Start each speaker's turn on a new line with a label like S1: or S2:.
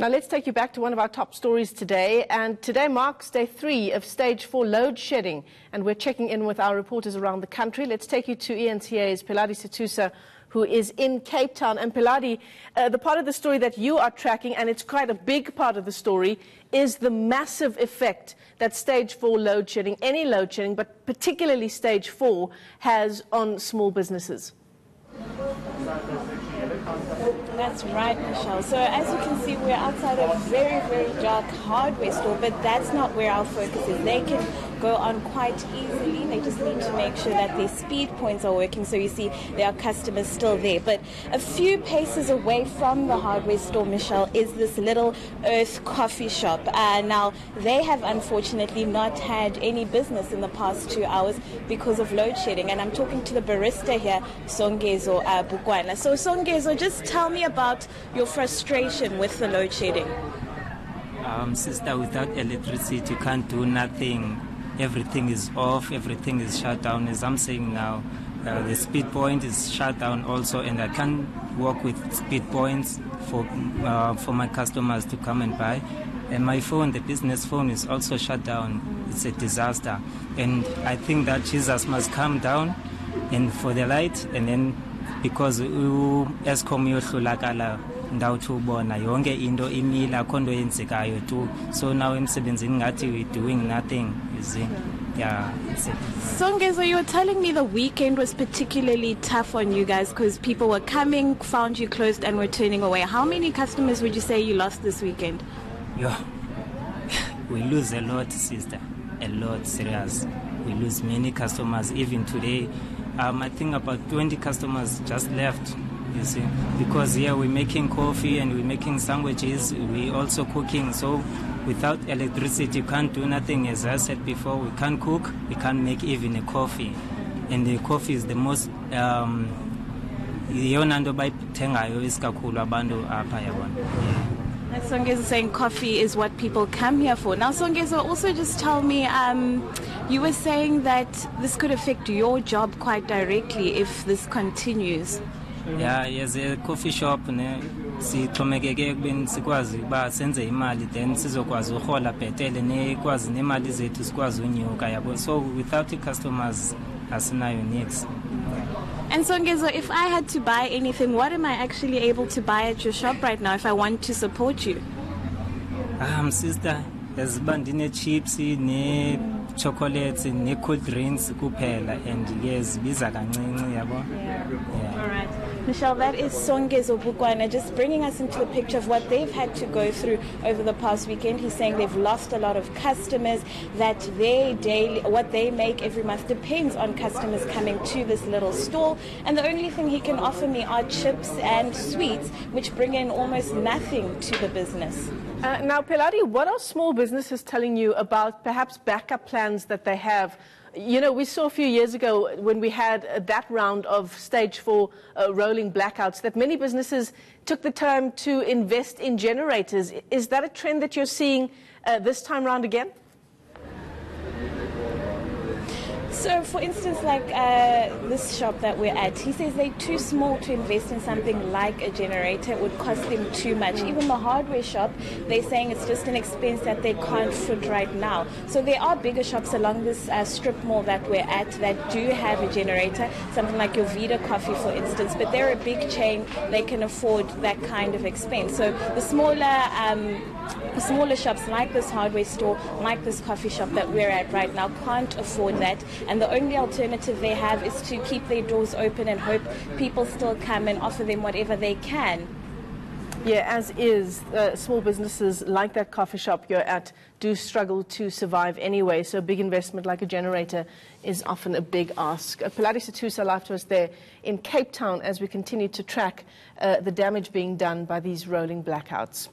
S1: Now let's take you back to one of our top stories today, and today marks day 3 of stage 4 load shedding, and we're checking in with our reporters around the country. Let's take you to eNCA's Pheladi Sethusa, who is in Cape Town. And Pheladi, the part of the story that you are tracking, and it's quite a big part of the story, is the massive effect that stage 4 load shedding, any load shedding, but particularly stage 4, has on small businesses.
S2: That's right, Michelle. So as you can see, we're outside a very, very dark hardware store, but that's not where our focus is. They can go on quite easily. They just need to make sure that their speed points are working. So you see there are customers still there. But a few paces away from the hardware store, Michelle, is this little Earth coffee shop. Now, they have unfortunately not had any business in the past 2 hours because of load shedding. And I'm talking to the barista here, Songezo Bukwana. So Songezo, just tell me about your frustration with the load shedding.
S3: Sister, without electricity, you can't do nothing. Everything is off, everything is shut down. As I'm saying now, the speed point is shut down also, and I can't work with speed points for my customers to come and buy. And my phone, the business phone, is also shut down. It's a disaster. And I think that Jesus must come down and for the light, and then because Eskom yohlulakala ndawo thubona yonke into imila akho nto yenzekayo tu, so now emsebenzini ngathi we're doing nothing, you see. Yeah.
S2: Songezo, you were telling me the weekend was particularly tough on you guys because people were coming, found you closed and were turning away. How many customers would you say you lost this weekend?
S3: Yeah, we lose a lot, sister, a lot, serious. We lose many customers. Even today, I think about 20 customers just left, you see, because here we're making coffee and we're making sandwiches, we're also cooking. So without electricity, you can't do nothing. As I said before, we can't cook, we can't make even a coffee. And the coffee is the most,
S2: Songezo is saying coffee is what people come here for. Now, Songezo, also just tell me, you were saying that this could affect your job quite directly if this continues.
S3: Yeah, yes, a coffee shop, sixhomekeke ekubeni sikwazi uba senze imali, then sizokwazi uhola bhetele nekwazi nemali zethu sikwazi unyuka yabo. So without the customers, asinayo nix.
S2: And Songezo, if I had to buy anything, what am I actually able to buy at your shop right now if I want to support you?
S3: Sister, there's bandine chips, ne chocolates, ne cool drinks kuphela, and yes, biza kancinci yabo.
S2: Yeah. All right. Michelle, that is Songezo Bukwana just bringing us into the picture of what they've had to go through over the past weekend. He's saying they've lost a lot of customers, that what they make every month depends on customers coming to this little stall. And the only thing he can offer me are chips and sweets, which bring in almost nothing to the business.
S1: Now, Pheladi, what are small businesses telling you about perhaps backup plans that they have? You know, we saw a few years ago when we had that round of stage 4 rolling blackouts that many businesses took the time to invest in generators. Is that a trend that you're seeing this time round again?
S2: So, for instance, like this shop that we're at, he says they're too small to invest in something like a generator. It would cost them too much. Even the hardware shop, they're saying it's just an expense that they can't foot right now. So there are bigger shops along this strip mall that we're at that do have a generator, something like your Vida Coffee, for instance, but they're a big chain. They can afford that kind of expense. So the smaller shops like this hardware store, like this coffee shop that we're at right now, can't afford that. And the only alternative they have is to keep their doors open and hope people still come and offer them whatever they can.
S1: Yeah, as is, small businesses like that coffee shop you're at do struggle to survive anyway, so a big investment like a generator is often a big ask. Pheladi Sethusa live to us there in Cape Town as we continue to track the damage being done by these rolling blackouts.